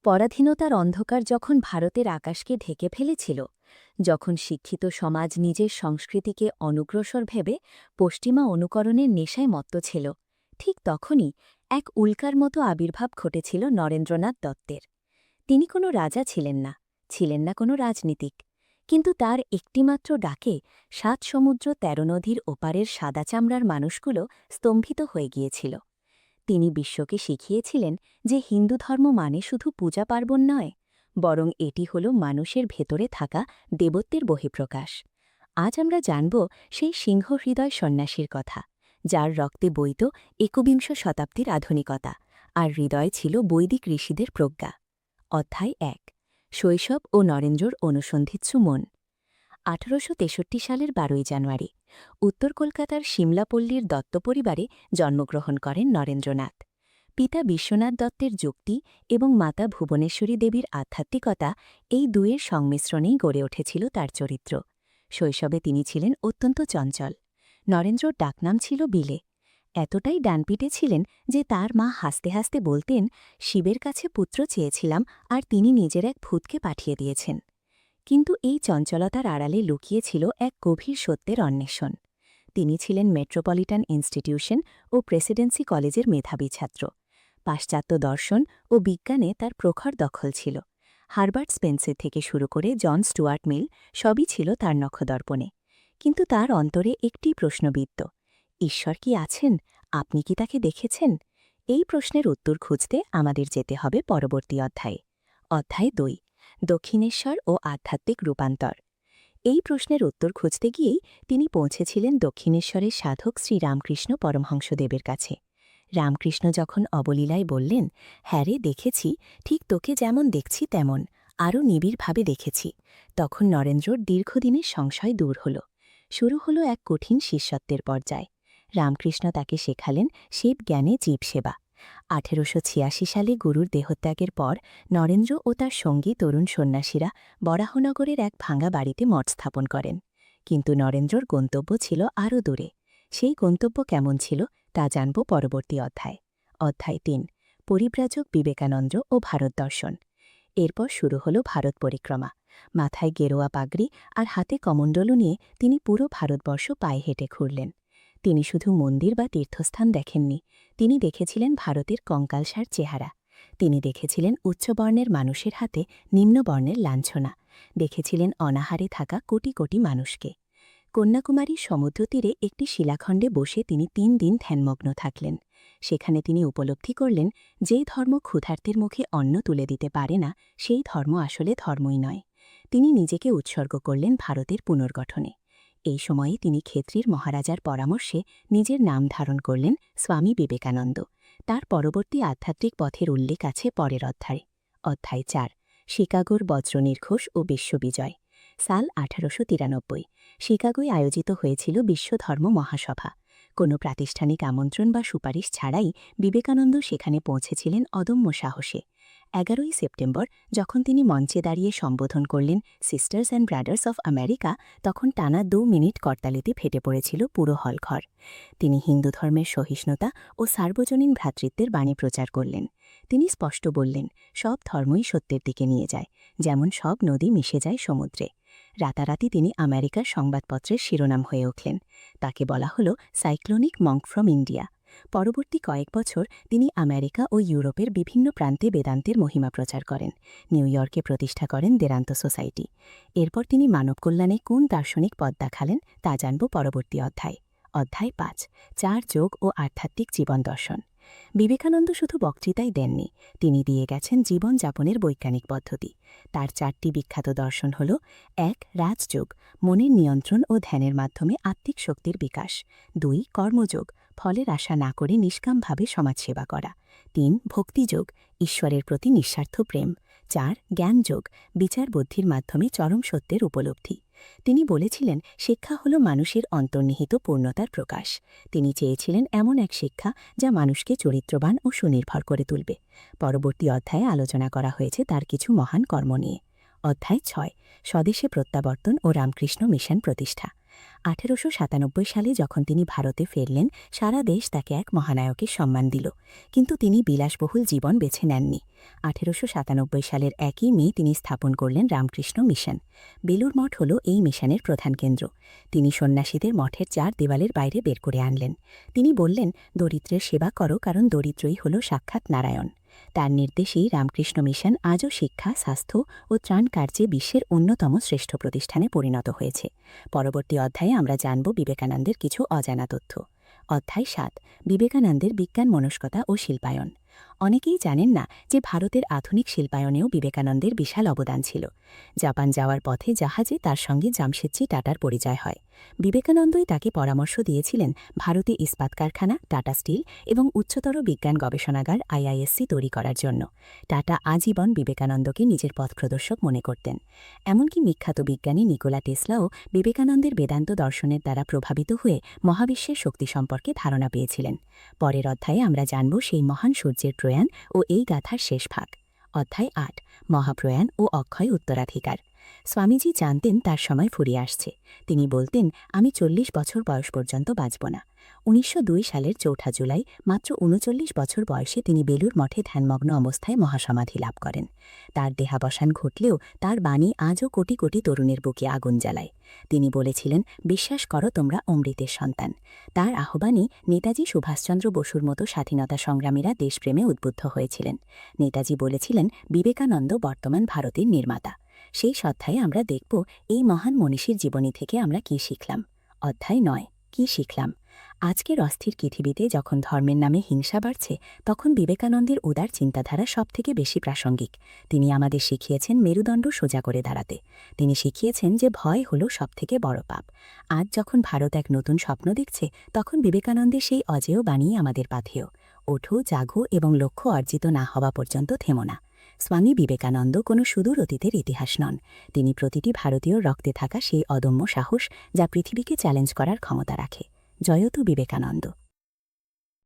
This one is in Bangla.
পরাধীনতার অন্ধকার যখন ভারতের আকাশকে ঢেকে ফেলেছিল, যখন শিক্ষিত সমাজ নিজের সংস্কৃতিকে অনগ্রসর ভেবে পশ্চিমা অনুকরণের নেশায় মত্ত ছিল, ঠিক তখনই এক উল্কার মতো আবির্ভাব ঘটেছিল নরেন্দ্রনাথ দত্তের। তিনি কোনো রাজা ছিলেন না কোনো রাজনীতিক, কিন্তু তার একটিমাত্র ডাকে ৭ সমুদ্র ১৩ নদীর ওপারের সাদা চামড়ার মানুষগুলো স্তম্ভিত হয়ে গিয়েছিল। তিনি বিশ্বকে শিখিয়েছিলেন যে হিন্দু ধর্ম মানে শুধু পূজা পার্বণ নয়, বরং এটি হল মানুষের ভেতরে থাকা দেবত্বের বহিঃপ্রকাশ। আজ আমরা জানব সেই সিংহ হৃদয় সন্ন্যাসীর কথা, যার রক্তে বইত একবিংশ শতাব্দীর আধুনিকতা, আর হৃদয় ছিল বৈদিক ঋষিদের প্রজ্ঞা। অধ্যায় ১। শৈশব ও নরেন্দ্রর অনুসন্ধিৎসু মন। ১৮৬৩ সালের ১২ই জানুয়ারি উত্তর কলকাতার সিমলাপল্লীর দত্ত পরিবারে জন্মগ্রহণ করেন নরেন্দ্রনাথ। পিতা বিশ্বনাথ দত্তের যুক্তি এবং মাতা ভুবনেশ্বরী দেবীর আধ্যাত্মিকতা, এই দুয়ের সংমিশ্রণেই গড়ে উঠেছিল তার চরিত্র। শৈশবে তিনি ছিলেন অত্যন্ত চঞ্চল। নরেন্দ্রর ডাকনাম ছিল বিলে। এতটাই ডানপিটে ছিলেন যে তার মা হাসতে হাসতে বলতেন, শিবের কাছে পুত্র চেয়েছিলাম আর তিনি নিজের এক ভূতকে পাঠিয়ে দিয়েছেন। কিন্তু এই চঞ্চলতার আড়ালে লুকিয়েছিল এক গভীর সত্যের অন্বেষণ। তিনি ছিলেন মেট্রোপলিটন ইনস্টিটিউশন ও প্রেসিডেন্সি কলেজের মেধাবী ছাত্র। পাশ্চাত্য দর্শন ও বিজ্ঞানে তার প্রখর দখল ছিল। হার্বার্ট স্পেন্সার থেকে শুরু করে জন স্টুয়ার্ট মিল সবই ছিল তার নখদর্পণে। কিন্তু তার অন্তরে একটি প্রশ্ন বিদ্য: ঈশ্বর কি আছেন? আপনি কি তাকে দেখেছেন? এই প্রশ্নের উত্তর খুঁজতে আমাদের যেতে হবে পরবর্তী অধ্যায়ে। অধ্যায় ২। দক্ষিণেশ্বর ও আধ্যাত্মিক রূপান্তর। এই প্রশ্নের উত্তর খুঁজতে গিয়েই তিনি পৌঁছেছিলেন দক্ষিণেশ্বরের সাধক শ্রী রামকৃষ্ণ পরমহংসদেবের কাছে। রামকৃষ্ণ যখন অবলীলায় বললেন, হ্যাঁ রে, দেখেছি, ঠিক তোকে যেমন দেখছি তেমন, আরও নিবিড়ভাবে দেখেছি, তখন নরেন্দ্রর দীর্ঘদিনের সংশয় দূর হল। শুরু হল এক কঠিন শিষ্যত্বের পর্যায়। রামকৃষ্ণ তাকে শেখালেন শিব জ্ঞানে জীবসেবা। ১৮৮৬ সালে গুরুর দেহত্যাগের পর নরেন্দ্র ও তার সঙ্গী তরুণ সন্ন্যাসীরা বরাহনগরের এক ভাঙা বাড়িতে মঠ স্থাপন করেন। কিন্তু নরেন্দ্রর গন্তব্য ছিল আরও দূরে। সেই গন্তব্য কেমন ছিল তা জানব পরবর্তী অধ্যায়। অধ্যায় ৩। পরিব্রাজক বিবেকানন্দ ও ভারত দর্শন। এরপর শুরু হল ভারত পরিক্রমা। মাথায় গেরোয়া পাগড়ি আর হাতে কমণ্ডলু নিয়ে তিনি পুরো ভারতবর্ষ পায়ে হেঁটে ঘুরলেন। তিনি শুধু মন্দির বা তীর্থস্থান দেখেননি, তিনি দেখেছিলেন ভারতের কঙ্কালসার চেহারা। তিনি দেখেছিলেন উচ্চবর্ণের মানুষের হাতে নিম্নবর্ণের লাঞ্ছনা, দেখেছিলেন অনাহারে থাকা কোটি কোটি মানুষকে। কন্যাকুমারীর সমুদ্রতীরে একটি শিলাখণ্ডে বসে তিনি ৩ দিন ধ্যানমগ্ন থাকলেন। সেখানে তিনি উপলব্ধি করলেন, যে ধর্ম ক্ষুধার্তের মুখে অন্ন তুলে দিতে পারে না, সেই ধর্ম আসলে ধর্মই নয়। তিনি নিজেকে উৎসর্গ করলেন ভারতের পুনর্গঠনে। এই সময়ে তিনি খেতড়ির মহারাজার পরামর্শে নিজের নাম ধারণ করলেন স্বামী বিবেকানন্দ। তার পরবর্তী আধ্যাত্মিক পথের উল্লেখ আছে পরের অধ্যায়ে। অধ্যায় ৪। শিকাগোর বজ্রনির্ঘোষ ও বিশ্ববিজয়। সাল ১৮৯৩। শিকাগোয় আয়োজিত হয়েছিল বিশ্বধর্ম মহাসভা। কোনো প্রাতিষ্ঠানিক আমন্ত্রণ বা সুপারিশ ছাড়াই বিবেকানন্দ সেখানে পৌঁছেছিলেন অদম্য সাহসে। ১১ই সেপ্টেম্বর যখন তিনি মঞ্চে দাঁড়িয়ে সম্বোধন করলেন sisters and brothers of America, তখন টানা ২ মিনিট করতালিতে ফেটে পড়েছিল পুরো হলঘর। তিনি হিন্দু ধর্মের সহিষ্ণুতা ও সার্বজনীন ভ্রাতৃত্বের বাণী প্রচার করলেন। তিনি স্পষ্ট বললেন, সব ধর্মই সত্যের দিকে নিয়ে যায়, যেমন সব নদী মিশে যায় সমুদ্রে। রাতারাতি তিনি আমেরিকার সংবাদপত্রের শিরোনাম হয়ে উঠলেন। তাকে বলা হল সাইক্লোনিক মঙ্ক ফ্রম ইন্ডিয়া। পরবর্তী কয়েক বছর তিনি আমেরিকা ও ইউরোপের বিভিন্ন প্রান্তে বেদান্তের মহিমা প্রচার করেন। নিউ ইয়র্কে প্রতিষ্ঠা করেন বেদান্ত সোসাইটি। এরপর তিনি মানব কল্যাণে কোন দার্শনিক পথ দেখালেন তা জানব পরবর্তী অধ্যায়। অধ্যায় ৫। ৪ যোগ ও আধ্যাত্মিক জীবন দর্শন। বিবেকানন্দ শুধু বক্তৃতাই দেননি, তিনি দিয়ে গেছেন জীবনযাপনের বৈজ্ঞানিক পদ্ধতি। তার ৪টি বিখ্যাত দর্শন হল: ১. রাজযোগ, মনের নিয়ন্ত্রণ ও ধ্যানের মাধ্যমে আত্মিক শক্তির বিকাশ। ২. কর্মযোগ, ফলের আশা না করে নিষ্কামভাবে সমাজসেবা করা। ৩. ভক্তিযোগ, ঈশ্বরের প্রতি নিঃস্বার্থ প্রেম। ৪. জ্ঞানযোগ, বিচার বুদ্ধির মাধ্যমে চরম সত্যের উপলব্ধি। তিনি বলেছিলেন, শিক্ষা হল মানুষের অন্তর্নিহিত পূর্ণতার প্রকাশ। তিনি চেয়েছিলেন এমন এক শিক্ষা যা মানুষকে চরিত্রবান ও সুনির্ভর করে তুলবে। পরবর্তী অধ্যায়ে আলোচনা করা হয়েছে তার কিছু মহান কর্ম নিয়ে। অধ্যায় ৬। স্বদেশে প্রত্যাবর্তন ও রামকৃষ্ণ মিশন প্রতিষ্ঠা। 1897 সালে যখন তিনি ভারতে ফিরলেন, সারা দেশ তাকে এক মহানায়কের সম্মান দিল। কিন্তু তিনি বিলাসবহুল জীবন বেছে নেননি। 1897 সালের 1 মে তিনি স্থাপন করলেন রামকৃষ্ণ মিশন। বেলুর মঠ হল এই মিশনের প্রধান কেন্দ্র। তিনি সন্ন্যাসীদের মঠের 4 দেওয়ালের বাইরে বের করে আনলেন। তিনি বললেন, দরিদ্রের সেবা করো, কারণ দরিদ্রই হল সাক্ষাৎ নারায়ণ। তার নির্দেশেই রামকৃষ্ণ মিশন আজও শিক্ষা, স্বাস্থ্য ও ত্রাণ কার্যে বিশ্বের অন্যতম শ্রেষ্ঠ প্রতিষ্ঠানে পরিণত হয়েছে। পরবর্তী অধ্যায়ে আমরা জানব বিবেকানন্দের কিছু অজানা তথ্য। অধ্যায় 7, বিবেকানন্দের বিজ্ঞান মনস্কতা ও শিল্পায়ন। অনেকেই জানেন না যে ভারতের আধুনিক শিল্পায়নেও বিবেকানন্দের বিশাল অবদান ছিল। জাপান যাওয়ার পথে জাহাজে তার সঙ্গে জামশেদজি টাটার পরিচয় হয়। বিবেকানন্দই তাকে পরামর্শ দিয়েছিলেন ভারতে ইস্পাত কারখানা, টাটা স্টিল এবং উচ্চতর বিজ্ঞান গবেষণাগার IISc তৈরি করার জন্য। টাটা আজীবন বিবেকানন্দকে নিজের পথপ্রদর্শক মনে করতেন। এমনকি বিখ্যাত বিজ্ঞানী নিকোলা টেসলাও বিবেকানন্দের বেদান্ত দর্শনের দ্বারা প্রভাবিত হয়ে মহাবিশ্বের শক্তি সম্পর্কে ধারণা পেয়েছিলেন। পরের অধ্যায়ে আমরা জানব সেই মহান সূর্যের প্রয়াণ ও এই গাথার শেষ ভাগ। অধ্যায় 8, মহাপ্রয়াণ ও অক্ষয় উত্তরাধিকার। স্বামীজি জানতেন তার সময় ফুরিয়ে আসছে। তিনি বলতেন, আমি 40 বছর বয়স পর্যন্ত বাঁচব না। 1902 সালের 4 জুলাই মাত্র 39 বছর বয়সে তিনি বেলুর মঠে ধ্যানমগ্ন অবস্থায় মহাসমাধি লাভ করেন। তার দেহাবসান ঘটলেও তার বাণী আজও কোটি কোটি তরুণের বুকে আগুন জ্বালায়। তিনি বলেছিলেন, বিশ্বাস করো তোমরা অমৃতের সন্তান। তার আহ্বানে নেতাজি সুভাষচন্দ্র বসুর মতো স্বাধীনতা সংগ্রামীরা দেশপ্রেমে উদ্বুদ্ধ হয়েছিলেন। নেতাজি বলেছিলেন, বিবেকানন্দ বর্তমান ভারতের নির্মাতা। সেই শ্রদ্ধায় আমরা দেখব এই মহান মনীষীর জীবনী থেকে আমরা কি শিখলাম। অধ্যায় 9, কি শিখলাম। আজকের অস্থির পৃথিবীতে যখন ধর্মের নামে হিংসা বাড়ছে, তখন বিবেকানন্দের উদার চিন্তাধারা সবথেকে বেশি প্রাসঙ্গিক। তিনি আমাদের শিখিয়েছেন মেরুদণ্ড সোজা করে দাঁড়াতে। তিনি শিখিয়েছেন যে ভয় হল সবথেকে বড় পাপ। আজ যখন ভারত এক নতুন স্বপ্ন দেখছে, তখন বিবেকানন্দের সেই অজেয় বাণী আমাদের পাথেয়। ওঠো, জাগো এবং লক্ষ্য অর্জিত না হওয়া পর্যন্ত থেমো না। স্বামী বিবেকানন্দ কোনো সুদূর অতীতের ইতিহাস নন। তিনি প্রতিটি ভারতীয় রক্তে থাকা সেই অদম্য সাহস, যা পৃথিবীকে চ্যালেঞ্জ করার ক্ষমতা রাখে। জয়তু বিবেকানন্দ।